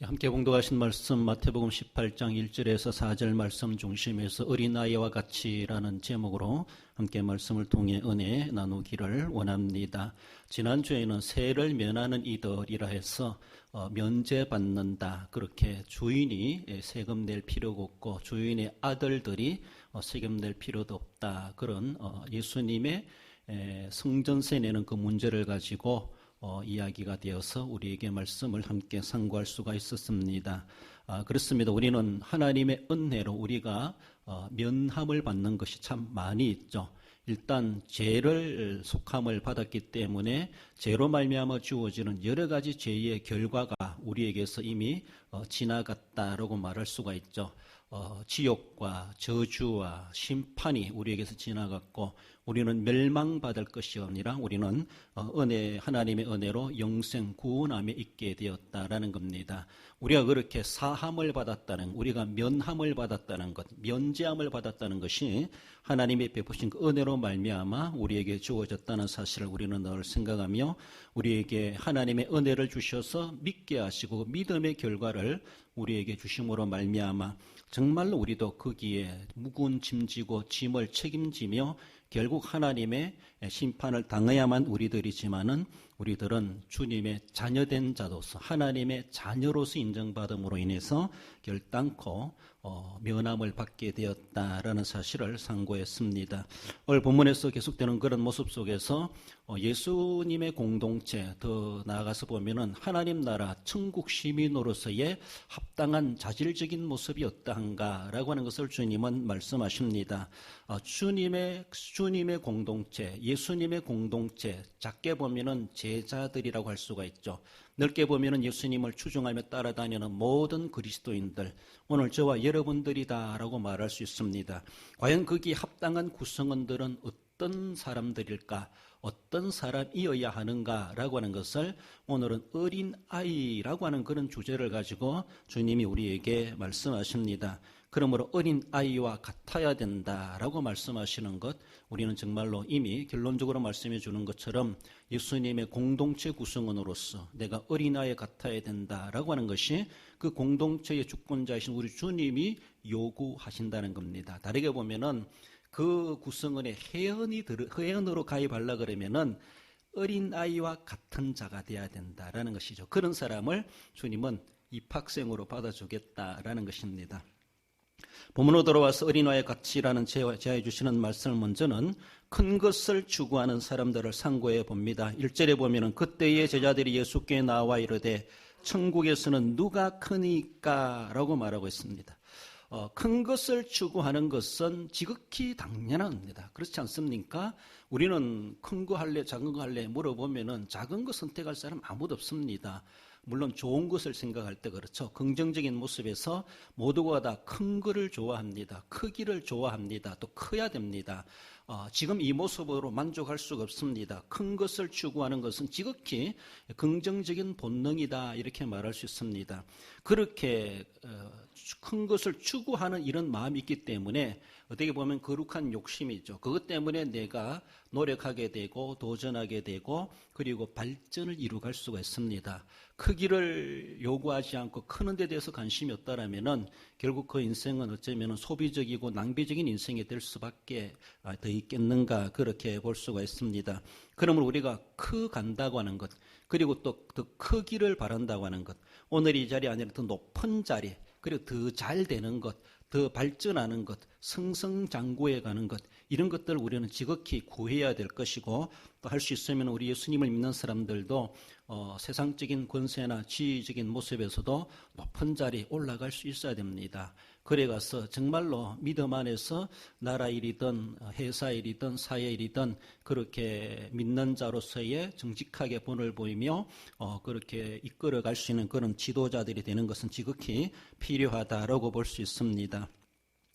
함께 봉독하신 말씀 마태복음 18장 1절에서 4절 말씀 중심에서 어린아이와 같이라는 제목으로 함께 말씀을 통해 은혜 나누기를 원합니다. 지난주에는 세를 면하는 이들이라 해서 면제받는다, 그렇게 주인이 세금 낼 필요가 없고 주인의 아들들이 세금 낼 필요도 없다, 그런 예수님의 성전세 내는 그 문제를 가지고 이야기가 되어서 우리에게 말씀을 함께 상고할 수가 있었습니다. 그렇습니다. 우리는 하나님의 은혜로 우리가 면함을 받는 것이 참 많이 있죠. 일단 죄를 속함을 받았기 때문에 죄로 말미암아 주어지는 여러 가지 죄의 결과가 우리에게서 이미 지나갔다라고 말할 수가 있죠. 지옥과 저주와 심판이 우리에게서 지나갔고 우리는 멸망받을 것이 아니라 우리는 하나님의 은혜로 영생 구원함에 있게 되었다라는 겁니다. 우리가 그렇게 사함을 받았다는, 우리가 면함을 받았다는 것, 면제함을 받았다는 것이 하나님이 베푸신 그 은혜로 말미암아 우리에게 주어졌다는 사실을 우리는 늘 생각하며 우리에게 하나님의 은혜를 주셔서 믿게 하시고 믿음의 결과를 우리에게 주심으로 말미암아 정말로 우리도 거기에 무거운 짐지고 짐을 책임지며 결국 하나님의 심판을 당해야만 우리들이지만은 우리들은 주님의 자녀된 자로서 하나님의 자녀로서 인정받음으로 인해서 결단코 면함을 받게 되었다라는 사실을 상고했습니다. 오늘 본문에서 계속되는 그런 모습 속에서 예수님의 공동체, 더 나아가서 보면은 하나님 나라 천국 시민으로서의 합당한 자질적인 모습이 어떠한가라고 하는 것을 주님은 말씀하십니다. 주님의 공동체, 예수님의 공동체, 작게 보면은 제자들이라고 할 수가 있죠. 넓게 보면은 예수님을 추종하며 따라다니는 모든 그리스도인들, 오늘 저와 여러분들이다라고 말할 수 있습니다. 과연 거기에 합당한 구성원들은 어떤 사람들일까? 어떤 사람이어야 하는가라고 하는 것을 오늘은 어린아이라고 하는 그런 주제를 가지고 주님이 우리에게 말씀하십니다. 그러므로 어린아이와 같아야 된다라고 말씀하시는 것, 우리는 정말로 이미 결론적으로 말씀해 주는 것처럼 예수님의 공동체 구성원으로서 내가 어린아이 같아야 된다라고 하는 것이 그 공동체의 주권자이신 우리 주님이 요구하신다는 겁니다. 다르게 보면은 그 구성원의 회원으로 가입하려 그러면은 어린아이와 같은 자가 되어야 된다라는 것이죠. 그런 사람을 주님은 입학생으로 받아주겠다라는 것입니다. 본문으로 돌아와서 어린아이와 같이라는 제하해 주시는 말씀을 먼저는 큰 것을 추구하는 사람들을 상고해 봅니다. 1절에 보면은 그때의 제자들이 예수께 나와 이르되 천국에서는 누가 크니까? 라고 말하고 있습니다. 큰 것을 추구하는 것은 지극히 당연한 겁니다. 그렇지 않습니까? 우리는 큰 거 할래, 작은 거 할래 물어보면은 작은 거 선택할 사람 아무도 없습니다. 물론 좋은 것을 생각할 때 그렇죠. 긍정적인 모습에서 모두가 다 큰 거를 좋아합니다. 크기를 좋아합니다. 또 커야 됩니다. 지금 이 모습으로 만족할 수가 없습니다. 큰 것을 추구하는 것은 지극히 긍정적인 본능이다, 이렇게 말할 수 있습니다. 그렇게 큰 것을 추구하는 이런 마음이 있기 때문에 어떻게 보면 거룩한 욕심이죠. 그것 때문에 내가 노력하게 되고 도전하게 되고 그리고 발전을 이루갈 수가 있습니다. 크기를 요구하지 않고 크는 데 대해서 관심이 없다라면은 결국 그 인생은 어쩌면 소비적이고 낭비적인 인생이 될 수밖에 더 있겠는가, 그렇게 볼 수가 있습니다. 그러므로 우리가 간다고 하는 것, 그리고 또 더 크기를 바란다고 하는 것, 오늘 이 자리 아니라 더 높은 자리, 그리고 더 잘 되는 것, 더 발전하는 것, 승승장구해 가는 것, 이런 것들을 우리는 지극히 구해야 될 것이고, 또 할 수 있으면 우리 예수님을 믿는 사람들도 세상적인 권세나 지위적인 모습에서도 높은 자리에 올라갈 수 있어야 됩니다. 그래 가서 정말로 믿음 안에서 나라 일이든 회사 일이든 사회 일이든 그렇게 믿는 자로서의 정직하게 본을 보이며 그렇게 이끌어갈 수 있는 그런 지도자들이 되는 것은 지극히 필요하다라고 볼 수 있습니다.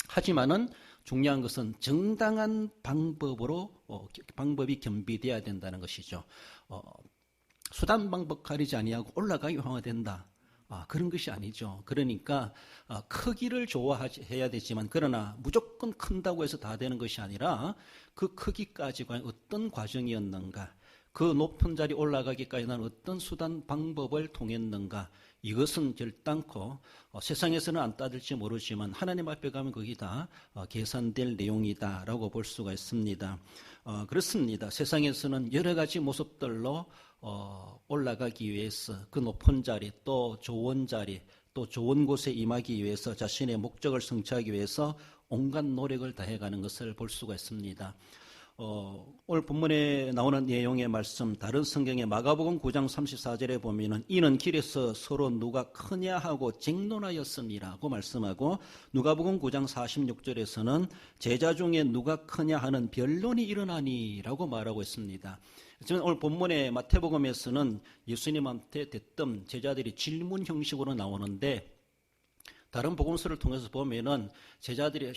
하지만은 중요한 것은 정당한 방법이 겸비되어야 된다는 것이죠. 수단 방법 가리지 아니하고 올라가기 향화된다. 그런 것이 아니죠. 그러니까 크기를 좋아해야 되지만, 그러나 무조건 큰다고 해서 다 되는 것이 아니라 그 크기까지 과연 어떤 과정이었는가, 그 높은 자리 올라가기까지 난 어떤 수단 방법을 통했는가, 이것은 결단코 세상에서는 안 따질지 모르지만 하나님 앞에 가면 거기 다 계산될 내용이다라고 볼 수가 있습니다. 그렇습니다. 세상에서는 여러 가지 모습들로 올라가기 위해서 그 높은 자리, 또 좋은 자리, 또 좋은 곳에 임하기 위해서 자신의 목적을 성취하기 위해서 온갖 노력을 다해가는 것을 볼 수가 있습니다. 오늘 본문에 나오는 내용의 말씀, 다른 성경의 마가복음 9장 34절에 보면은 이는 길에서 서로 누가 크냐 하고 쟁론하였음이라고 말씀하고, 누가복음 9장 46절에서는 제자 중에 누가 크냐 하는 변론이 일어나니라고 말하고 있습니다. 지금 오늘 본문의 마태복음에서는 예수님한테 대뜸 제자들이 질문 형식으로 나오는데, 다른 복음서를 통해서 보면은 제자들이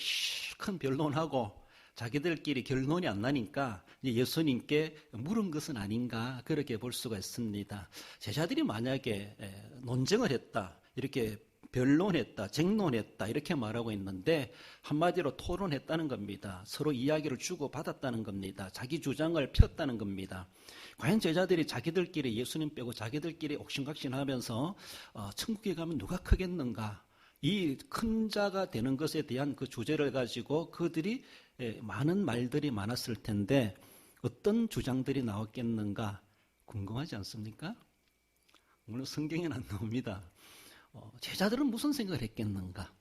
큰 변론하고 자기들끼리 결론이 안 나니까 예수님께 물은 것은 아닌가, 그렇게 볼 수가 있습니다. 제자들이 만약에 논쟁을 했다, 이렇게 변론했다, 쟁론했다 이렇게 말하고 있는데 한마디로 토론했다는 겁니다. 서로 이야기를 주고받았다는 겁니다. 자기 주장을 폈다는 겁니다. 과연 제자들이 자기들끼리, 예수님 빼고 자기들끼리 옥신각신하면서 천국에 가면 누가 크겠는가, 이 큰 자가 되는 것에 대한 그 주제를 가지고 그들이 많은 말들이 많았을 텐데 어떤 주장들이 나왔겠는가 궁금하지 않습니까? 물론 성경에는 안 나옵니다. 제자들은 무슨 생각을 했겠는가?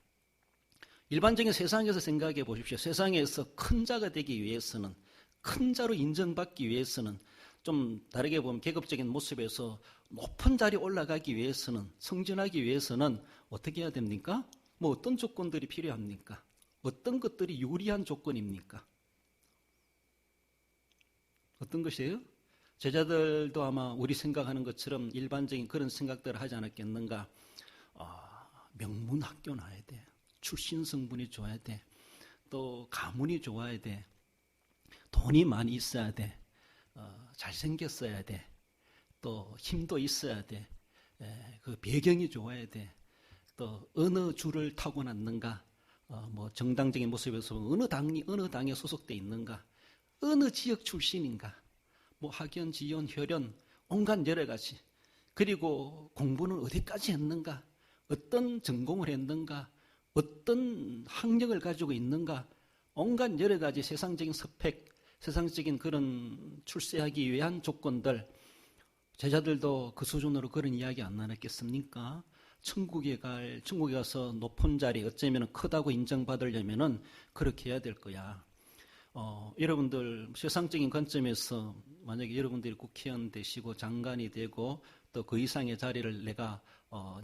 일반적인 세상에서 생각해 보십시오. 세상에서 큰 자가 되기 위해서는, 큰 자로 인정받기 위해서는, 좀 다르게 보면 계급적인 모습에서 높은 자리에 올라가기 위해서는, 성전하기 위해서는 어떻게 해야 됩니까? 뭐 어떤 조건들이 필요합니까? 어떤 것들이 유리한 조건입니까? 어떤 것이에요? 제자들도 아마 우리 생각하는 것처럼 일반적인 그런 생각들을 하지 않았겠는가? 명문 학교 나와야 돼. 출신 성분이 좋아야 돼. 또 가문이 좋아야 돼. 돈이 많이 있어야 돼. 잘생겼어야 돼. 또 힘도 있어야 돼. 그 배경이 좋아야 돼. 또 어느 줄을 타고났는가? 뭐 정당적인 모습에서 어느 당에 소속돼 있는가? 어느 지역 출신인가? 뭐 학연, 지연, 혈연, 온갖 여러 가지. 그리고 공부는 어디까지 했는가? 어떤 전공을 했는가? 어떤 학력을 가지고 있는가? 온갖 여러 가지 세상적인 스펙, 세상적인 그런 출세하기 위한 조건들. 제자들도 그 수준으로 그런 이야기 안 나눴겠습니까? 천국에 가서 높은 자리, 어쩌면 크다고 인정받으려면은 그렇게 해야 될 거야. 여러분들 세상적인 관점에서 만약에 여러분들이 국회의원 되시고 장관이 되고 또 그 이상의 자리를 내가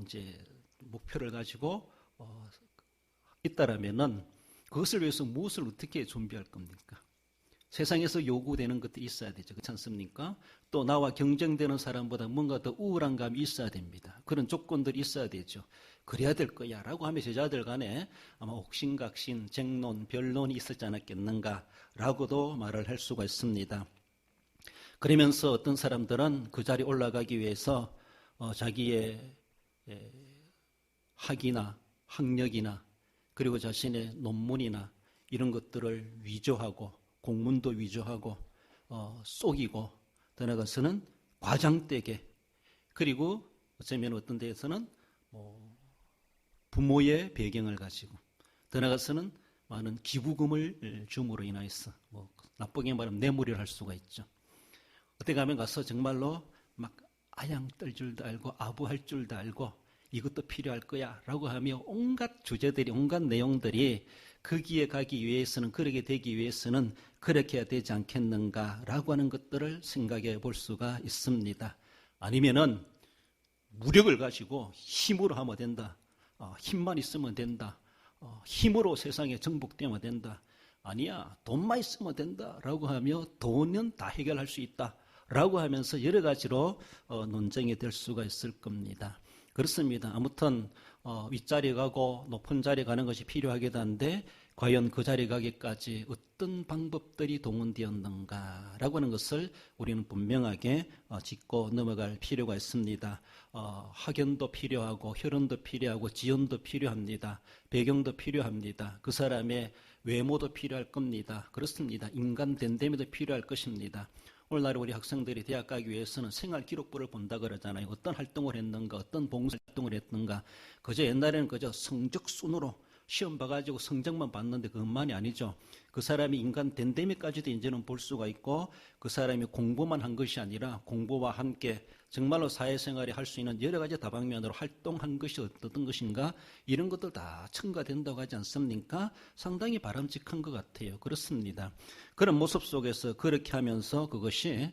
이제 목표를 가지고 있다라면은 그것을 위해서 무엇을 어떻게 준비할 겁니까? 세상에서 요구되는 것들이 있어야 되죠. 그렇지 않습니까? 또 나와 경쟁되는 사람보다 뭔가 더 우월한 감이 있어야 됩니다. 그런 조건들이 있어야 되죠. 그래야 될 거야 라고 하면 제자들 간에 아마 옥신각신, 쟁론, 변론이 있었지 않았겠는가 라고도 말을 할 수가 있습니다. 그러면서 어떤 사람들은 그 자리에 올라가기 위해서 자기의 학이나 학력이나 그리고 자신의 논문이나 이런 것들을 위조하고 공문도 위조하고 속이고 더 나아가서는 과장되게, 그리고 어쩌면 어떤 데에서는 부모의 배경을 가지고 더 나아가서는 많은 기부금을 줌으로 인하여서 나쁘게 말하면 뇌물을 할 수가 있죠. 어떻게 가면 가서 정말로 막 아양 떨 줄도 알고 아부할 줄도 알고 이것도 필요할 거야 라고 하며 온갖 주제들이, 온갖 내용들이 거기에 가기 위해서는, 그러게 되기 위해서는 그렇게 해야 되지 않겠는가 라고 하는 것들을 생각해 볼 수가 있습니다. 아니면은 무력을 가지고 힘으로 하면 된다. 힘만 있으면 된다. 힘으로 세상에 정복되면 된다. 아니야, 돈만 있으면 된다 라고 하며 돈은 다 해결할 수 있다 라고 하면서 여러 가지로 논쟁이 될 수가 있을 겁니다. 그렇습니다. 아무튼 윗자리에 가고 높은 자리에 가는 것이 필요하기도 한데 과연 그 자리에 가기까지 어떤 방법들이 동원되었는가라고 하는 것을 우리는 분명하게 짚고 넘어갈 필요가 있습니다. 학연도 필요하고 혈연도 필요하고 지연도 필요합니다. 배경도 필요합니다. 그 사람의 외모도 필요할 겁니다. 그렇습니다. 인간 됨됨이도 필요할 것입니다. 오늘날 우리 학생들이 대학 가기 위해서는 생활 기록부를 본다 그러잖아요. 어떤 활동을 했는가, 어떤 봉사 활동을 했는가. 그저 옛날에는 그저 성적 순으로 시험 봐가지고 성적만 봤는데 그것만이 아니죠. 그 사람이 인간 됨됨이까지도 이제는 볼 수가 있고, 그 사람이 공부만 한 것이 아니라 공부와 함께 정말로 사회생활에 할 수 있는 여러 가지 다방면으로 활동한 것이 어떤 것인가, 이런 것들 다 첨가된다고 하지 않습니까? 상당히 바람직한 것 같아요. 그렇습니다. 그런 모습 속에서 그렇게 하면서 그것이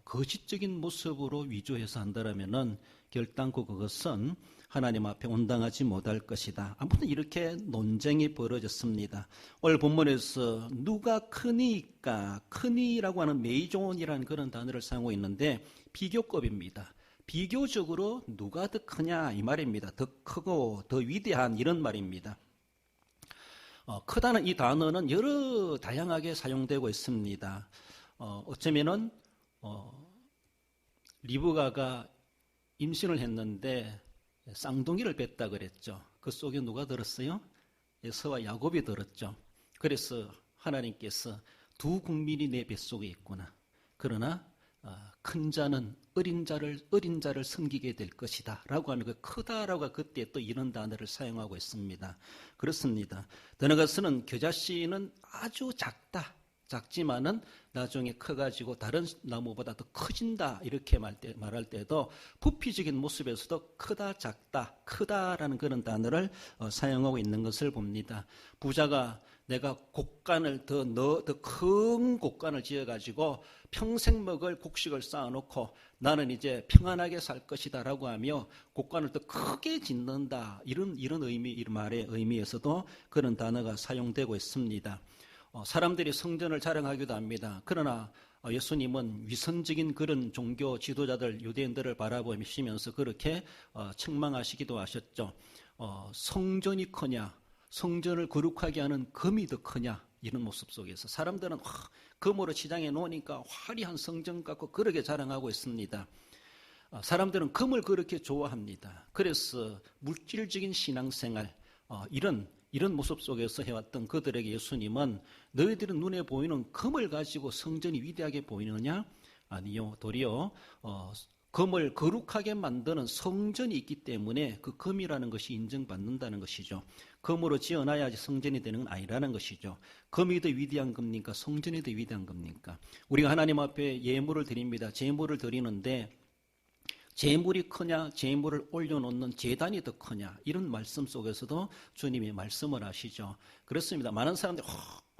거짓적인 모습으로 위조해서 한다라면은 결단코 그것은 하나님 앞에 온당하지 못할 것이다. 아무튼 이렇게 논쟁이 벌어졌습니다. 오늘 본문에서 누가 크니까, 크니라고 하는 메이존이라는 그런 단어를 사용하고 있는데 비교급입니다. 비교적으로 누가 더 크냐 이 말입니다. 더 크고 더 위대한 이런 말입니다. 크다는 이 단어는 여러 다양하게 사용되고 있습니다. 어쩌면은 리브가가 임신을 했는데 쌍둥이를 뺐다 그랬죠. 그 속에 누가 들었어요? 에서와 야곱이 들었죠. 그래서 하나님께서 두 국민이 내 뱃속에 있구나. 그러나 큰 자는 어린 자를 섬기게 될 것이다 라고 하면 그 크다라고 그때 또 이런 단어를 사용하고 있습니다. 그렇습니다. 더 나아가서는 겨자씨는 아주 작지만은 나중에 커가지고 다른 나무보다 더 커진다 이렇게 말할 때도 부피적인 모습에서도 크다 작다 크다라는 그런 단어를 사용하고 있는 것을 봅니다. 부자가 내가 곡간을 더 큰 곡간을 지어가지고 평생 먹을 곡식을 쌓아놓고 나는 이제 평안하게 살 것이다 라고 하며 곡간을 더 크게 짓는다 이런 말의 의미에서도 그런 단어가 사용되고 있습니다. 사람들이 성전을 자랑하기도 합니다. 그러나 예수님은 위선적인 그런 종교 지도자들 유대인들을 바라보시면서 그렇게 책망하시기도 하셨죠. 성전이 크냐 성전을 거룩하게 하는 금이 더 크냐 이런 모습 속에서 사람들은 금으로 치장해 놓으니까 화려한 성전 같고 그렇게 자랑하고 있습니다. 사람들은 금을 그렇게 좋아합니다. 그래서 물질적인 신앙생활 이런 모습 속에서 해왔던 그들에게 예수님은 너희들은 눈에 보이는 금을 가지고 성전이 위대하게 보이느냐? 아니요. 도리어 금을 거룩하게 만드는 성전이 있기 때문에 그 금이라는 것이 인정받는다는 것이죠. 금으로 지어놔야지 성전이 되는 건 아니라는 것이죠. 금이 더 위대한 겁니까? 성전이 더 위대한 겁니까? 우리가 하나님 앞에 예물을 드립니다. 제물을 드리는데 제물이 크냐 제물을 올려놓는 제단이 더 크냐 이런 말씀 속에서도 주님이 말씀을 하시죠. 그렇습니다. 많은 사람들이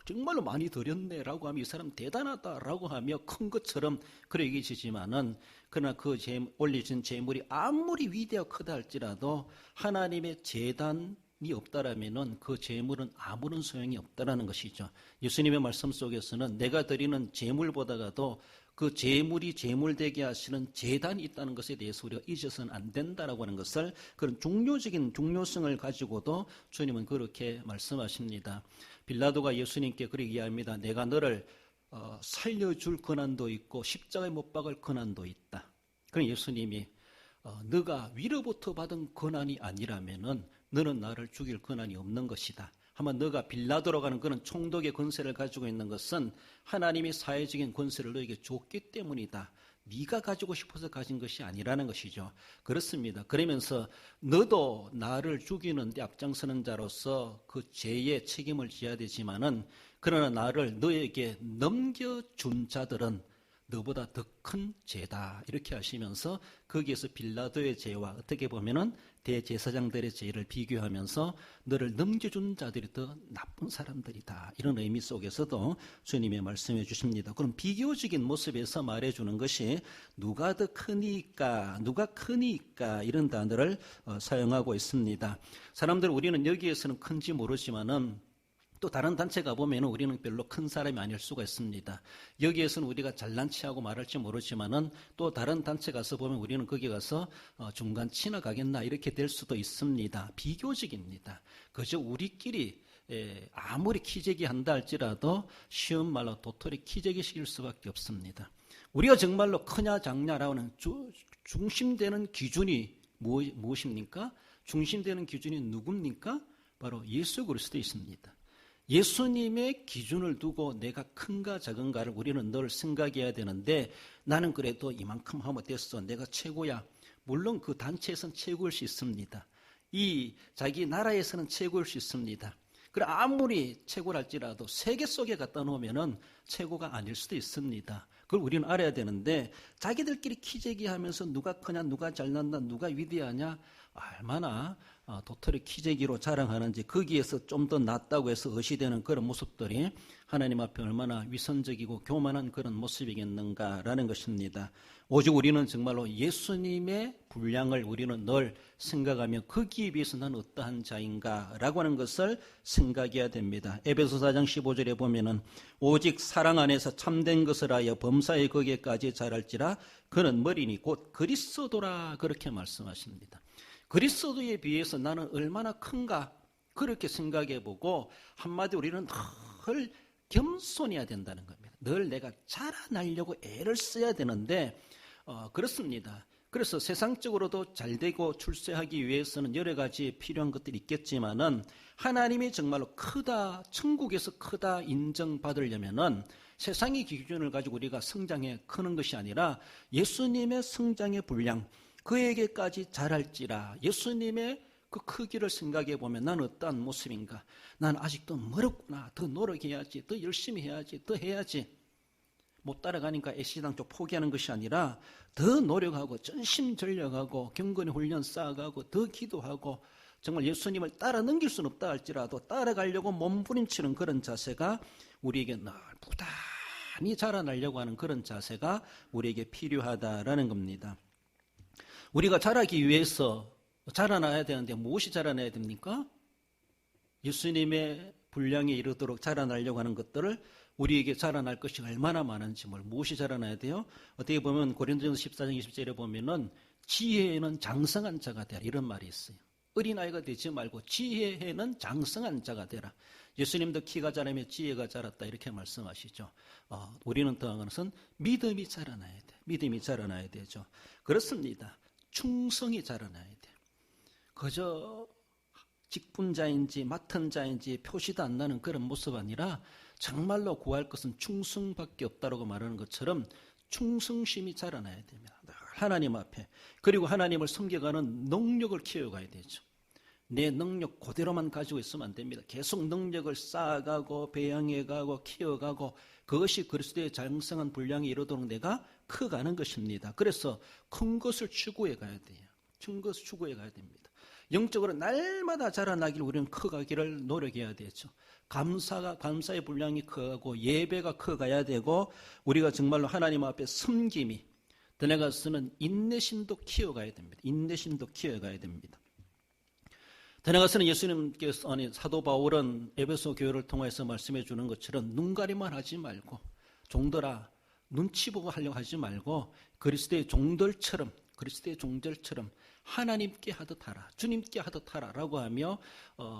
정말로 많이 드렸네 라고 하면 이 사람 대단하다라고 하며 큰 것처럼 그렇게 여기지만은 그러나 그 올려진 제물이 아무리 위대하고 크다 할지라도 하나님의 제단이 없다라면은 그 제물은 아무런 소용이 없다라는 것이죠. 예수님의 말씀 속에서는 내가 드리는 제물보다도 그 제물이 제물되게 하시는 제단이 있다는 것에 대해서 우리가 잊어서는 안 된다라고 하는 것을 그런 중요적인 중요성을 가지고도 주님은 그렇게 말씀하십니다. 빌라도가 예수님께 그렇게 이야기합니다. 내가 너를 살려줄 권한도 있고 십자가에 못 박을 권한도 있다. 그럼 예수님이 너가 위로부터 받은 권한이 아니라면은 너는 나를 죽일 권한이 없는 것이다. 아마 너가 빌라도라고 하는 그런 총독의 권세를 가지고 있는 것은 하나님이 사회적인 권세를 너에게 줬기 때문이다. 네가 가지고 싶어서 가진 것이 아니라는 것이죠. 그렇습니다. 그러면서 너도 나를 죽이는 데 앞장서는 자로서 그 죄의 책임을 져야 되지만은 그러나 나를 너에게 넘겨준 자들은 너보다 더 큰 죄다 이렇게 하시면서 거기에서 빌라도의 죄와 어떻게 보면은 대제사장들의 죄를 비교하면서 너를 넘겨준 자들이 더 나쁜 사람들이다 이런 의미 속에서도 주님의 말씀해 주십니다. 그럼 비교적인 모습에서 말해주는 것이 누가 더 크니까 이런 단어를 사용하고 있습니다. 사람들 우리는 여기에서는 큰지 모르지만은 또 다른 단체 가보면 우리는 별로 큰 사람이 아닐 수가 있습니다. 여기에서는 우리가 잘난 체하고 말할지 모르지만은 또 다른 단체 가서 보면 우리는 거기 가서 중간치나 가겠나 이렇게 될 수도 있습니다. 비교적입니다. 그저 우리끼리 아무리 키재기 한다 할지라도 쉬운 말로 도토리 키재기 시킬 수밖에 없습니다. 우리가 정말로 크냐 작냐라고 하는 중심되는 기준이 무엇입니까? 중심되는 기준이 누굽니까? 바로 예수 그리스도 있습니다. 예수님의 기준을 두고 내가 큰가 작은가를 우리는 늘 생각해야 되는데, 나는 그래도 이만큼 하면 됐어, 내가 최고야. 물론 그 단체에서는 최고일 수 있습니다. 이 자기 나라에서는 최고일 수 있습니다. 그래, 아무리 최고랄지라도 세계 속에 갖다 놓으면은 최고가 아닐 수도 있습니다. 그걸 우리는 알아야 되는데, 자기들끼리 키재기하면서 누가 크냐, 누가 잘난다, 누가 위대하냐, 얼마나 도토리 키재기로 자랑하는지, 거기에서 좀 더 낫다고 해서 의시되는 그런 모습들이 하나님 앞에 얼마나 위선적이고 교만한 그런 모습이겠는가라는 것입니다. 오직 우리는 정말로 예수님의 분량을 우리는 늘 생각하며 거기에 비해서 난 어떠한 자인가라고 하는 것을 생각해야 됩니다. 에베소 4장 15절에 보면은 오직 사랑 안에서 참된 것을 하여 범사의 거기에까지 자랄지라 그는 머리니 곧 그리스도라, 그렇게 말씀하십니다. 그리스도에 비해서 나는 얼마나 큰가, 그렇게 생각해보고, 한마디로 우리는 늘 겸손해야 된다는 겁니다. 늘 내가 자라나려고 애를 써야 되는데, 그렇습니다. 그래서 세상적으로도 잘되고 출세하기 위해서는 여러 가지 필요한 것들이 있겠지만은, 하나님이 정말로 크다, 천국에서 크다 인정받으려면은 세상의 기준을 가지고 우리가 성장해 크는 것이 아니라 예수님의 성장의 분량, 그에게까지 자랄지라, 예수님의 그 크기를 생각해 보면 난 어떠한 모습인가, 난 아직도 멀었구나, 더 노력해야지, 더 열심히 해야지, 더 해야지. 못 따라가니까 애시당초 포기하는 것이 아니라 더 노력하고 전심전력하고 경건의 훈련 쌓아가고 더 기도하고, 정말 예수님을 따라 넘길 수는 없다 할지라도 따라가려고 몸부림치는 그런 자세가 우리에게 늘 부단히 자라나려고 하는 그런 자세가 우리에게 필요하다라는 겁니다. 우리가 자라기 위해서 자라나야 되는데 무엇이 자라나야 됩니까? 예수님의 분량에 이르도록 자라나려고 하는 것들을, 우리에게 자라날 것이 얼마나 많은지, 무엇이 자라나야 돼요? 어떻게 보면 고린도전서 14장 20절에 보면은 지혜에는 장성한 자가 되라, 이런 말이 있어요. 어린아이가 되지 말고 지혜에는 장성한 자가 되라. 예수님도 키가 자라며 지혜가 자랐다, 이렇게 말씀하시죠. 우리는 더한 것은 믿음이 자라나야 돼. 믿음이 자라나야 되죠. 그렇습니다. 충성이 자라나야 돼요. 그저 직분자인지 맡은 자인지 표시도 안 나는 그런 모습 아니라 정말로 구할 것은 충성밖에 없다라고 말하는 것처럼 충성심이 자라나야 됩니다. 하나님 앞에. 그리고 하나님을 섬겨가는 능력을 키워가야 되죠. 내 능력 그대로만 가지고 있으면 안 됩니다. 계속 능력을 쌓아가고 배양해가고 키워가고, 그것이 그리스도의 장성한 분량에 이르도록 내가 커가는 것입니다. 그래서 큰 것을 추구해 가야 돼요. 큰 것을 추구해 가야 됩니다. 영적으로 날마다 자라나길 우리는 커가기를 노력해야 되죠. 감사의 분량이 커가고 예배가 커가야 되고, 우리가 정말로 하나님 앞에 섬김이 더 나아가서는 인내심도 키워가야 됩니다. 인내심도 키워가야 됩니다. 더 나아가서는 예수님께서, 사도 바울은 에베소 교회를 통해서 말씀해 주는 것처럼 눈가리만 하지 말고, 종들아 눈치 보고 하려고 하지 말고 그리스도의 종들처럼 하나님께 하듯 하라, 주님께 하듯 하라라고 하며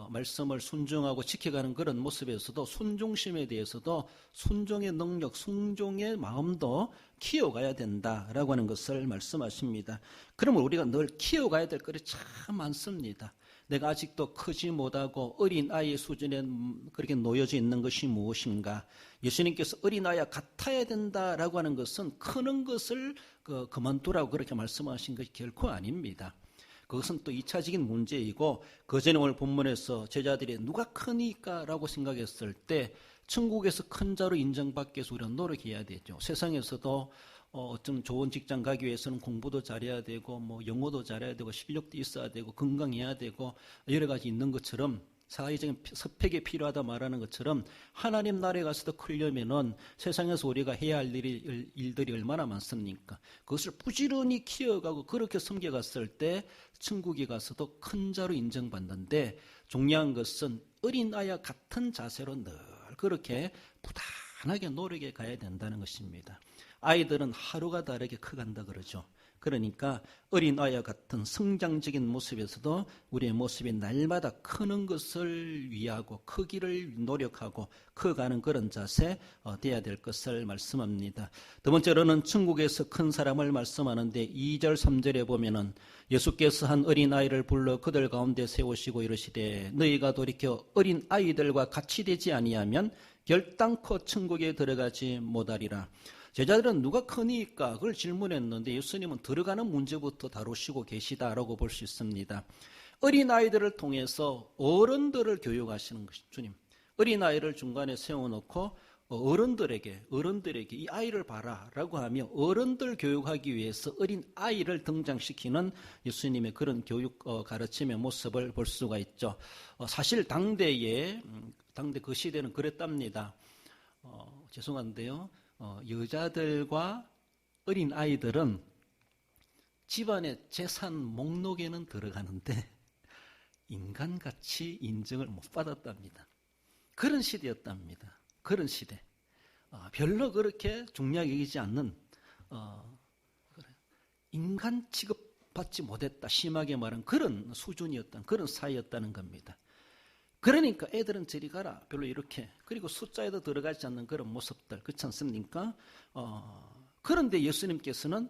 말씀을 순종하고 지켜가는 그런 모습에서도, 순종심에 대해서도 순종의 능력, 순종의 마음도 키워가야 된다라고 하는 것을 말씀하십니다. 그러면 우리가 늘 키워가야 될 것이 참 많습니다. 내가 아직도 크지 못하고 어린아이의 수준에 그렇게 놓여져 있는 것이 무엇인가? 예수님께서 어린아이와 같아야 된다라고 하는 것은 크는 것을 그만두라고 그렇게 말씀하신 것이 결코 아닙니다. 그것은 또 2차적인 문제이고, 그전에 오늘 본문에서 제자들이 누가 크니까 라고 생각했을 때 천국에서 큰 자로 인정받기 위해서 우리가 노력해야 되죠. 세상에서도 어떤 좋은 직장 가기 위해서는 공부도 잘해야 되고, 영어도 잘해야 되고, 실력도 있어야 되고, 건강해야 되고, 여러 가지 있는 것처럼, 사회적인 스펙이 필요하다 말하는 것처럼, 하나님 나라에 가서도 크려면은 세상에서 우리가 해야 할 일들이 얼마나 많습니까? 그것을 부지런히 키워가고 그렇게 섬겨갔을 때 천국에 가서도 큰 자로 인정받는데, 중요한 것은 어린아이와 같은 자세로 늘 그렇게 부단하게 노력해 가야 된다는 것입니다. 아이들은 하루가 다르게 커간다 그러죠. 그러니까 어린아이와 같은 성장적인 모습에서도 우리의 모습이 날마다 크는 것을 위하고 크기를 노력하고 커가는 그런 자세 돼야 될 것을 말씀합니다. 두 번째로는 천국에서 큰 사람을 말씀하는데 2절 3절에 보면은 예수께서 한 어린아이를 불러 그들 가운데 세우시고 이르시되 너희가 돌이켜 어린아이들과 같이 되지 아니하면 결단코 천국에 들어가지 못하리라. 제자들은 누가 크니까 그걸 질문했는데 예수님은 들어가는 문제부터 다루시고 계시다라고 볼 수 있습니다. 어린아이들을 통해서 어른들을 교육하시는 것이 주님. 어린아이를 중간에 세워놓고 어른들에게 이 아이를 봐라라고 하며 어른들 교육하기 위해서 어린아이를 등장시키는 예수님의 그런 교육 가르침의 모습을 볼 수가 있죠. 사실 당대 그 시대는 그랬답니다. 죄송한데요. 여자들과 어린아이들은 집안의 재산 목록에는 들어가는데 인간같이 인정을 못 받았답니다. 그런 시대였답니다. 그런 시대. 별로 그렇게 중요하게 여기지 않는 인간 취급받지 못했다. 심하게 말하는 그런 수준이었던 그런 사이였다는 겁니다. 그러니까 애들은 저리 가라. 별로 이렇게. 그리고 숫자에도 들어가지 않는 그런 모습들. 그렇지 않습니까? 그런데 예수님께서는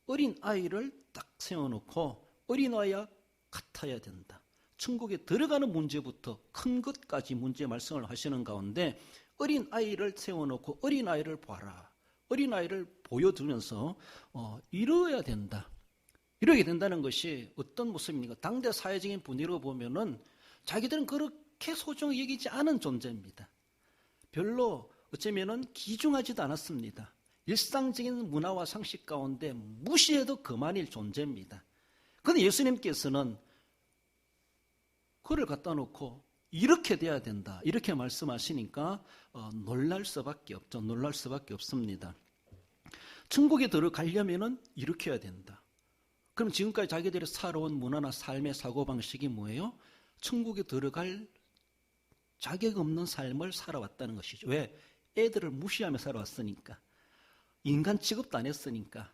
어린아이를 딱 세워놓고 어린아이와 같아야 된다. 천국에 들어가는 문제부터 큰 것까지 문제 말씀을 하시는 가운데 어린아이를 세워놓고 어린아이를 봐라. 어린아이를 보여주면서 이루어야 된다. 이루어야 된다는 것이 어떤 모습입니까? 당대 사회적인 분위기로 보면은 자기들은 그렇게 소중히 여기지 않은 존재입니다. 별로 어쩌면은 귀중하지도 않았습니다. 일상적인 문화와 상식 가운데 무시해도 그만일 존재입니다. 그런데 예수님께서는 그를 갖다 놓고 이렇게 돼야 된다. 이렇게 말씀하시니까 놀랄 수밖에 없죠. 놀랄 수밖에 없습니다. 천국에 들어가려면은 이렇게 해야 된다. 그럼 지금까지 자기들이 살아온 문화나 삶의 사고방식이 뭐예요? 천국에 들어갈 자격 없는 삶을 살아왔다는 것이죠. 왜? 애들을 무시하며 살아왔으니까. 인간 취급도 안 했으니까.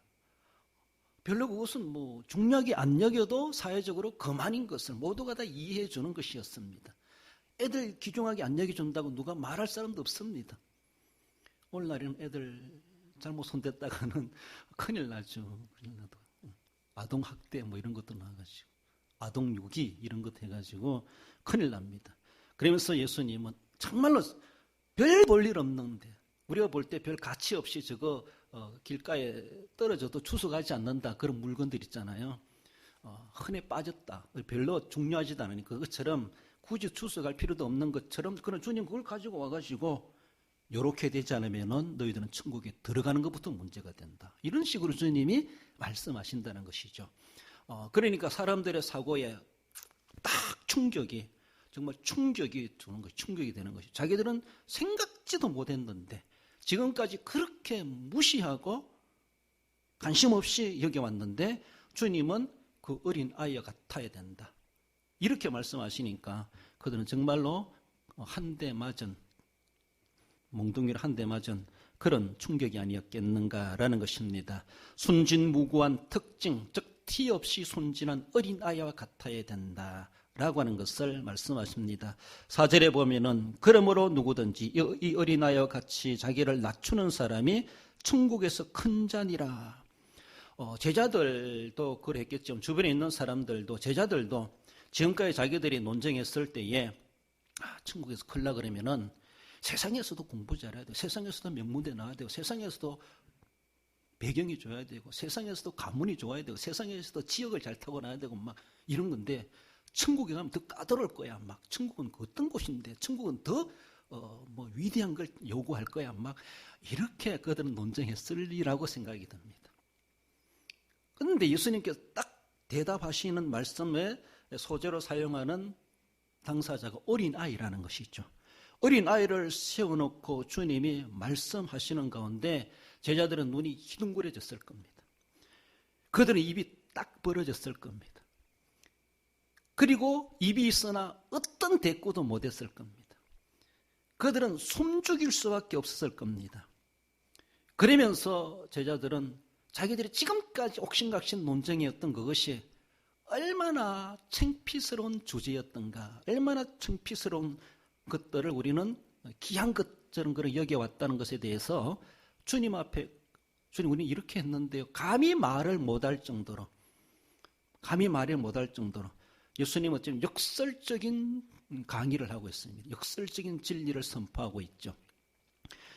별로 그것은 중요하게 안 여겨도 사회적으로 그만인 것을 모두가 다 이해해 주는 것이었습니다. 애들 귀중하게 안 여겨준다고 누가 말할 사람도 없습니다. 오늘날에는 애들 잘못 손댔다가는 큰일 나죠. 아동학대 이런 것도 나와가지고 아동유기 이런 것 해가지고 큰일 납니다. 그러면서 예수님은 정말로 별 볼 일 없는데 우리가 볼 때 별 가치 없이 저거 길가에 떨어져도 추석하지 않는다 그런 물건들 있잖아요. 흔해 빠졌다. 별로 중요하지도 않으니까 그것처럼 굳이 추석할 필요도 없는 것처럼 그런 주님 그걸 가지고 와가지고 이렇게 되지 않으면은 너희들은 천국에 들어가는 것부터 문제가 된다. 이런 식으로 주님이 말씀하신다는 것이죠. 그러니까 사람들의 사고에 딱 정말 충격이 주는 것이 충격이 되는 것이 자기들은 생각지도 못했는데 지금까지 그렇게 무시하고 관심 없이 여겨왔는데 주님은 그 어린 아이와 같아야 된다. 이렇게 말씀하시니까 그들은 정말로 한 대 맞은 몽둥이를 한 대 맞은 그런 충격이 아니었겠는가라는 것입니다. 순진무구한 특징, 즉 티 없이 순진한 어린 아이와 같아야 된다라고 하는 것을 말씀하십니다. 4절에 보면은 그러므로 누구든지 이 어린 아이와 같이 자기를 낮추는 사람이 천국에서 큰 자니라. 제자들도 그랬겠죠. 주변에 있는 사람들도 제자들도 지금까지 자기들이 논쟁했을 때에 천국에서 클라 그러면은 세상에서도 공부 잘해야 돼요. 세상에서도 명문대 나와야 돼요. 세상에서도 배경이 좋아야 되고 세상에서도 가문이 좋아야 되고 세상에서도 지역을 잘 타고나야 되고 막 이런 건데 천국에 가면 더 까다로울 거야. 막 천국은 어떤 곳인데 천국은 더 위대한 걸 요구할 거야. 막 이렇게 그들은 논쟁했으리라고 생각이 듭니다. 그런데 예수님께서 딱 대답하시는 말씀에 소재로 사용하는 당사자가 어린아이라는 것이죠. 어린아이를 세워놓고 주님이 말씀하시는 가운데 제자들은 눈이 희둥그레졌을 겁니다. 그들은 입이 딱 벌어졌을 겁니다. 그리고 입이 있으나 어떤 대꾸도 못했을 겁니다. 그들은 숨죽일 수밖에 없었을 겁니다. 그러면서 제자들은 자기들이 지금까지 옥신각신 논쟁이었던 그것이 얼마나 창피스러운 주제였던가, 얼마나 창피스러운 것들을 우리는 귀한 것처럼 그런 여겨왔다는 것에 대해서 주님 앞에 주님 우리는 이렇게 했는데요. 감히 말을 못할 정도로 감히 말을 못할 정도로 예수님은 지금 역설적인 강의를 하고 있습니다. 역설적인 진리를 선포하고 있죠.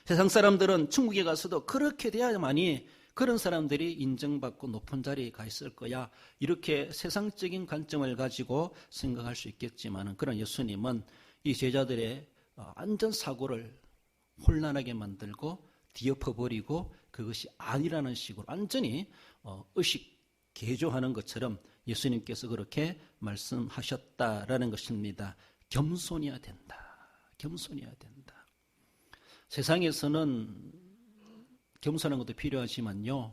세상 사람들은 천국에 가서도 그렇게 돼야만이 그런 사람들이 인정받고 높은 자리에 가 있을 거야. 이렇게 세상적인 관점을 가지고 생각할 수 있겠지만 그런 예수님은 이 제자들의 안전 사고를 혼란하게 만들고 뒤엎어버리고 그것이 아니라는 식으로 완전히 의식 개조하는 것처럼 예수님께서 그렇게 말씀하셨다라는 것입니다. 겸손해야 된다. 겸손해야 된다. 세상에서는 겸손한 것도 필요하지만요.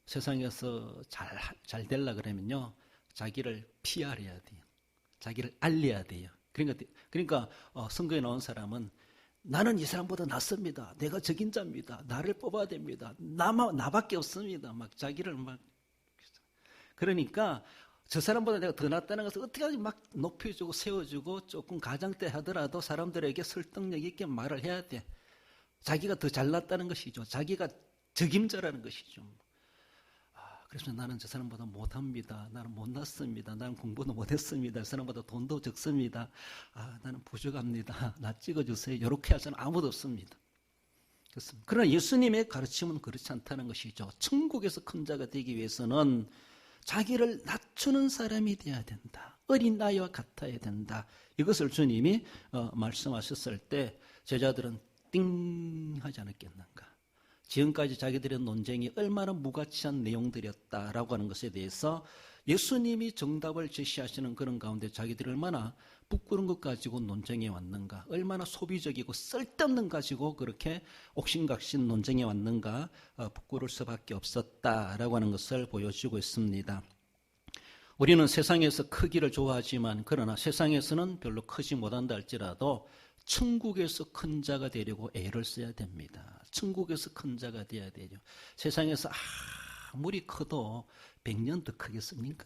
세상에서 잘 되려 그러면요. 자기를 PR해야 돼요. 자기를 알려야 돼요. 그러니까 선거에 나온 사람은 나는 이 사람보다 낫습니다. 내가 적임자입니다. 나를 뽑아야 됩니다. 나밖에 없습니다. 막 자기를 막 그러니까 저 사람보다 내가 더 낫다는 것을 어떻게든지 막 높여주고 세워주고 조금 가장때 하더라도 사람들에게 설득력 있게 말을 해야 돼. 자기가 더 잘났다는 것이죠. 자기가 적임자라는 것이죠. 그래서 나는 저 사람보다 못합니다. 나는 못났습니다. 나는 공부도 못했습니다. 저 사람보다 돈도 적습니다. 나는 부족합니다. 나 찍어주세요. 이렇게 하자는 아무도 없습니다. 그렇습니다. 그러나 예수님의 가르침은 그렇지 않다는 것이죠. 천국에서 큰 자가 되기 위해서는 자기를 낮추는 사람이 되어야 된다. 어린 아이와 같아야 된다. 이것을 주님이 말씀하셨을 때 제자들은 띵 하지 않았겠는가. 지금까지 자기들의 논쟁이 얼마나 무가치한 내용들이었다라고 하는 것에 대해서 예수님이 정답을 제시하시는 그런 가운데 자기들이 얼마나 부끄러운 것 가지고 논쟁해 왔는가, 얼마나 소비적이고 쓸데없는 가지고 그렇게 옥신각신 논쟁해 왔는가, 부끄러울 수밖에 없었다라고 하는 것을 보여주고 있습니다. 우리는 세상에서 크기를 좋아하지만 그러나 세상에서는 별로 크지 못한다 할지라도 천국에서 큰 자가 되려고 애를 써야 됩니다. 천국에서 큰 자가 되어야 되죠. 세상에서 아무리 커도 100년 더 크겠습니까?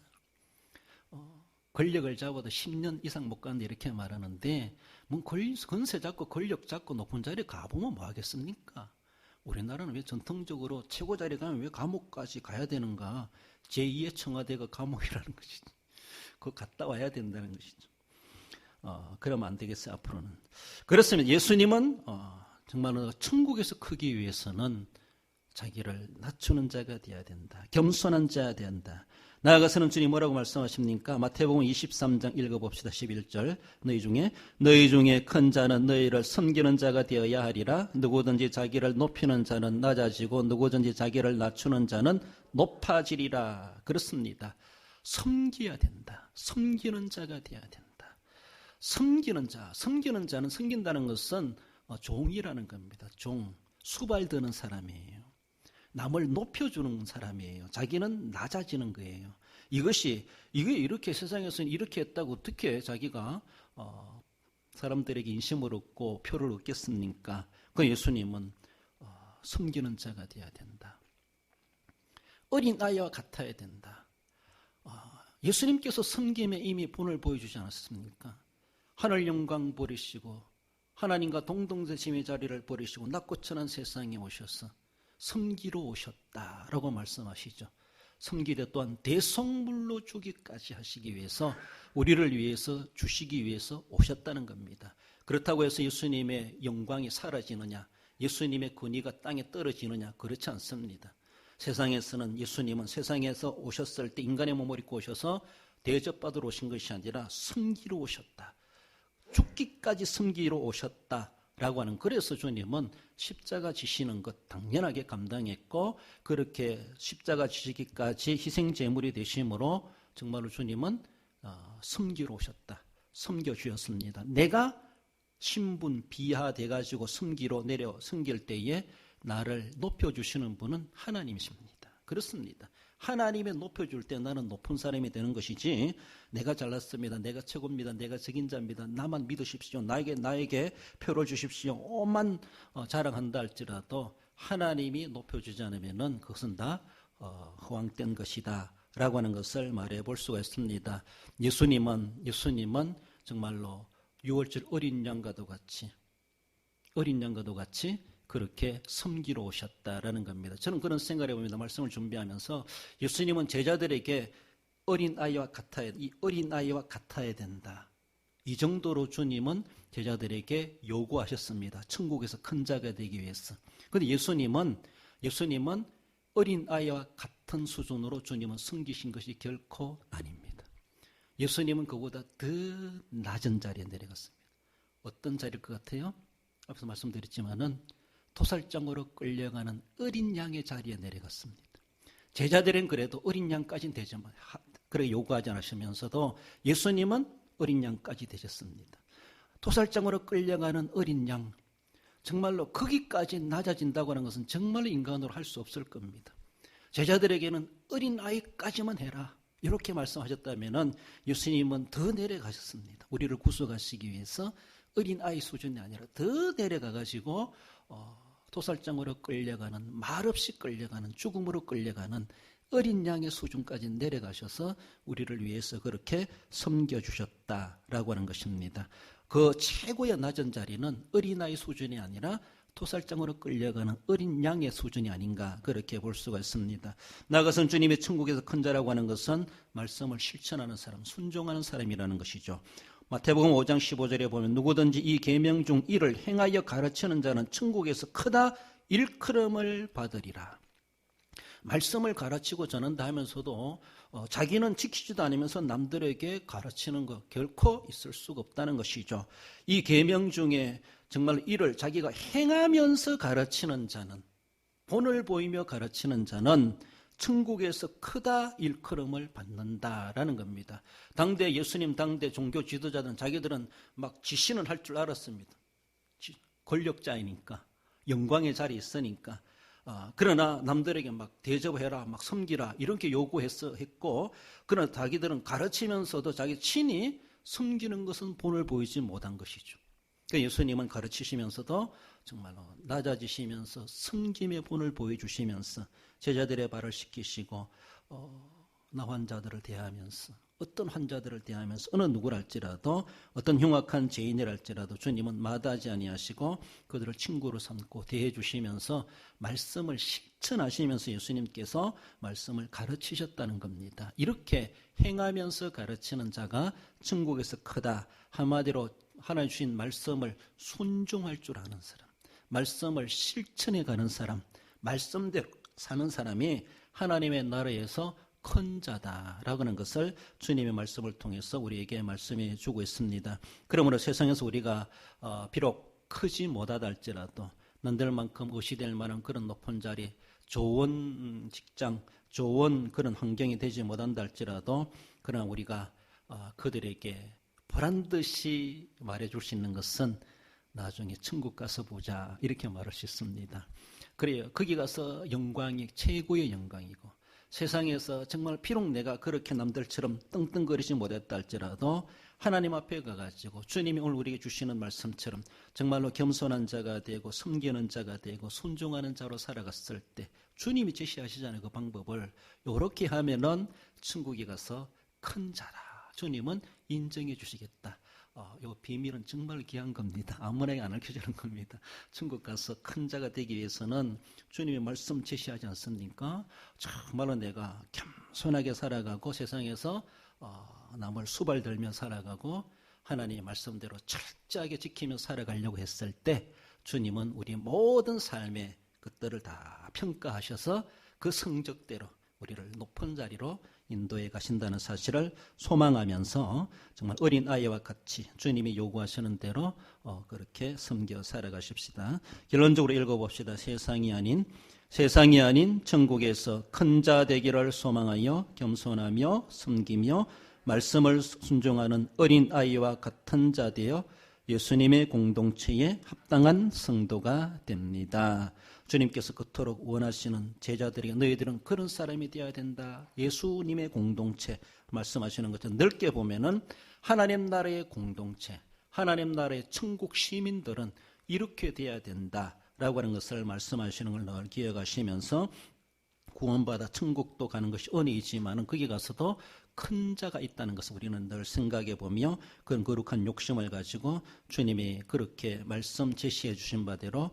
권력을 잡아도 10년 이상 못 가는데 이렇게 말하는데 뭐 권세 잡고 권력 잡고 높은 자리에 가보면 뭐 하겠습니까? 우리나라는 왜 전통적으로 최고 자리에 가면 왜 감옥까지 가야 되는가? 제2의 청와대가 감옥이라는 것이죠. 그거 갔다 와야 된다는 것이죠. 그러면 안 되겠어요, 앞으로는. 그렇습니다. 예수님은 정말로 천국에서 크기 위해서는 자기를 낮추는 자가 되어야 된다. 겸손한 자가 되어야 된다. 나아가서는 주님 뭐라고 말씀하십니까? 마태복음 23장 읽어봅시다. 11절. 너희 중에 큰 자는 너희를 섬기는 자가 되어야 하리라. 누구든지 자기를 높이는 자는 낮아지고 누구든지 자기를 낮추는 자는 높아지리라. 그렇습니다. 섬겨야 된다. 섬기는 자가 되어야 된다. 섬기는 자는 섬긴다는 것은 종이라는 겁니다. 수발드는 사람이에요. 남을 높여주는 사람이에요. 자기는 낮아지는 거예요. 이게 이렇게 세상에서는 이렇게 했다고 어떻게 자기가 사람들에게 인심을 얻고 표를 얻겠습니까? 그 예수님은 섬기는 자가 되어야 된다. 어린 아이와 같아야 된다. 예수님께서 섬김에 이미 본을 보여주지 않았습니까? 하늘 영광 버리시고 하나님과 동등되심의 자리를 버리시고 낮고 천한 세상에 오셔서 섬기러 오셨다라고 말씀하시죠. 섬기되 또한 대속물로 주기까지 하시기 위해서 우리를 위해서 주시기 위해서 오셨다는 겁니다. 그렇다고 해서 예수님의 영광이 사라지느냐, 예수님의 권위가 땅에 떨어지느냐, 그렇지 않습니다. 세상에서는 예수님은 세상에서 오셨을 때 인간의 몸을 입고 오셔서 대접받으러 오신 것이 아니라 섬기러 오셨다. 죽기까지 섬기러 오셨다라고 하는, 그래서 주님은 십자가 지시는 것 당연하게 감당했고 그렇게 십자가 지시기까지 희생제물이 되심으로 정말로 주님은 섬기러 오셨다. 섬겨주셨습니다. 내가 신분 비하돼가지고 섬길 때에 나를 높여주시는 분은 하나님이십니다. 그렇습니다. 하나님이 높여줄 때 나는 높은 사람이 되는 것이지, 내가 잘났습니다, 내가 최고입니다, 내가 적임자입니다, 나만 믿으십시오, 나에게 표를 주십시오, 오만 자랑한다 할지라도 하나님이 높여주지 않으면 그것은 다 허황된 것이다 라고 하는 것을 말해 볼 수가 있습니다. 예수님은 정말로 6월절 어린 양과도 같이 그렇게 섬기러 오셨다라는 겁니다. 저는 그런 생각을 해봅니다. 말씀을 준비하면서 예수님은 제자들에게 어린아이와 같아야 된다. 이 정도로 주님은 제자들에게 요구하셨습니다. 천국에서 큰 자가 되기 위해서. 그런데 예수님은 어린아이와 같은 수준으로 주님은 섬기신 것이 결코 아닙니다. 예수님은 그보다 더 낮은 자리에 내려갔습니다. 어떤 자리일 것 같아요? 앞서 말씀드렸지만은 토살장으로 끌려가는 어린 양의 자리에 내려갔습니다. 제자들은 그래도 어린 양까지는 되지만 그렇게 요구하지 않으시면서도 예수님은 어린 양까지 되셨습니다. 토살장으로 끌려가는 어린 양, 정말로 거기까지 낮아진다고 하는 것은 정말로 인간으로 할 수 없을 겁니다. 제자들에게는 어린아이까지만 해라 이렇게 말씀하셨다면 예수님은 더 내려가셨습니다. 우리를 구속하시기 위해서 어린아이 수준이 아니라 더 내려가가지고 토살장으로 끌려가는, 말없이 끌려가는, 죽음으로 끌려가는 어린 양의 수준까지 내려가셔서 우리를 위해서 그렇게 섬겨주셨다라고 하는 것입니다. 그 최고의 낮은 자리는 어린아이 수준이 아니라 토살장으로 끌려가는 어린 양의 수준이 아닌가 그렇게 볼 수가 있습니다. 나아가서는 주님의 천국에서 큰 자라고 하는 것은 말씀을 실천하는 사람, 순종하는 사람이라는 것이죠. 마태복음 5장 15절에 보면 누구든지 이 계명 중 이를 행하여 가르치는 자는 천국에서 크다 일컬음을 받으리라. 말씀을 가르치고 전한다 하면서도 자기는 지키지도 않으면서 남들에게 가르치는 것 결코 있을 수가 없다는 것이죠. 이 계명 중에 정말 이를 자기가 행하면서 가르치는 자는, 본을 보이며 가르치는 자는 천국에서 크다 일컬음을 받는다라는 겁니다. 당대 예수님 당대 종교 지도자들은 자기들은 막 지시는 할 줄 알았습니다. 권력자이니까, 영광의 자리에 있으니까. 그러나 남들에게 막 대접해라, 막 섬기라 이렇게 요구했고, 그러나 자기들은 가르치면서도 자기 친히 섬기는 것은 본을 보이지 못한 것이죠. 그러니까 예수님은 가르치시면서도 정말로 낮아지시면서 섬김의 본을 보여주시면서 제자들의 발을 씻기시고 나 환자들을 대하면서, 어떤 환자들을 대하면서 어느 누구랄지라도, 어떤 흉악한 죄인이랄지라도 주님은 마다하지 아니하시고 그들을 친구로 삼고 대해 주시면서 말씀을 실천하시면서 예수님께서 말씀을 가르치셨다는 겁니다. 이렇게 행하면서 가르치는 자가 천국에서 크다. 한마디로 하나님 주신 말씀을 순종할 줄 아는 사람, 말씀을 실천해 가는 사람, 말씀대로 사는 사람이 하나님의 나라에서 큰 자다라고 하는 것을 주님의 말씀을 통해서 우리에게 말씀해 주고 있습니다. 그러므로 세상에서 우리가 비록 크지 못하다 할지라도 남들만큼 의시될 만한 그런 높은 자리, 좋은 직장, 좋은 그런 환경이 되지 못한다 할지라도 그러나 우리가 그들에게 보란듯이 말해줄 수 있는 것은 나중에 천국 가서 보자 이렇게 말할 수 있습니다. 그래요. 거기 가서 영광이 최고의 영광이고, 세상에서 정말 비록 내가 그렇게 남들처럼 떵떵거리지 못했다 할지라도 하나님 앞에 가가지고 주님이 오늘 우리에게 주시는 말씀처럼 정말로 겸손한 자가 되고 섬기는 자가 되고 순종하는 자로 살아갔을 때 주님이 제시하시잖아요. 그 방법을 이렇게 하면은 천국에 가서 큰 자라, 주님은 인정해 주시겠다. 이 비밀은 정말 귀한 겁니다. 아무나 안 알려주는 겁니다. 천국 가서 큰 자가 되기 위해서는 주님의 말씀 제시하지 않습니까? 정말로 내가 겸손하게 살아가고 세상에서 남을 수발들며 살아가고 하나님의 말씀대로 철저하게 지키며 살아가려고 했을 때 주님은 우리 모든 삶의 것들을 다 평가하셔서 그 성적대로 우리를 높은 자리로 인도해 가신다는 사실을 소망하면서 정말 어린아이와 같이 주님이 요구하시는 대로 그렇게 섬겨 살아가십시다. 결론적으로 읽어봅시다. 세상이 아닌 천국에서 큰 자 되기를 소망하여 겸손하며 섬기며 말씀을 순종하는 어린아이와 같은 자 되어 예수님의 공동체에 합당한 성도가 됩니다. 주님께서 그토록 원하시는 제자들에게 너희들은 그런 사람이 되어야 된다. 예수님의 공동체 말씀하시는 것처럼 넓게 보면은 하나님 나라의 공동체, 하나님 나라의 천국 시민들은 이렇게 되어야 된다라고 하는 것을 말씀하시는 걸 늘 기억하시면서 구원받아 천국도 가는 것이 은혜이지만 거기 가서도 큰 자가 있다는 것을 우리는 늘 생각해 보며 그런 거룩한 욕심을 가지고 주님이 그렇게 말씀 제시해 주신 바대로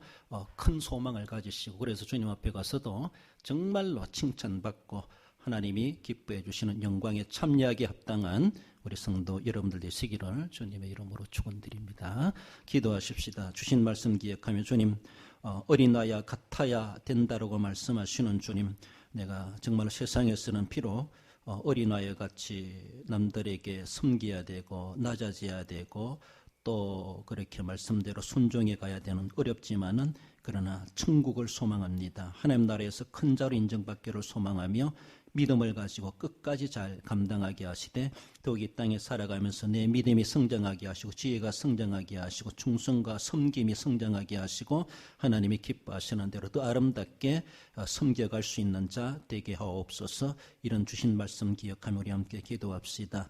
큰 소망을 가지시고, 그래서 주님 앞에 가서도 정말로 칭찬받고 하나님이 기뻐해 주시는 영광에 참여하기에 합당한 우리 성도 여러분들 되시기를 주님의 이름으로 축원드립니다. 기도하십시다. 주신 말씀 기억하며 주님, 어린아이와 같아야 된다라고 말씀하시는 주님, 내가 정말 세상에서는 비록 어린아이와 같이 남들에게 섬겨야 되고 낮아져야 되고 또 그렇게 말씀대로 순종해 가야 되는 어렵지만은 그러나 천국을 소망합니다. 하나님 나라에서 큰 자로 인정받기를 소망하며 믿음을 가지고 끝까지 잘 감당하게 하시되 더욱 이 땅에 살아가면서 내 믿음이 성장하게 하시고 지혜가 성장하게 하시고 충성과 섬김이 성장하게 하시고 하나님이 기뻐하시는 대로 더 아름답게 섬겨갈 수 있는 자 되게 하옵소서. 이런 주신 말씀 기억하며 우리 함께 기도합시다.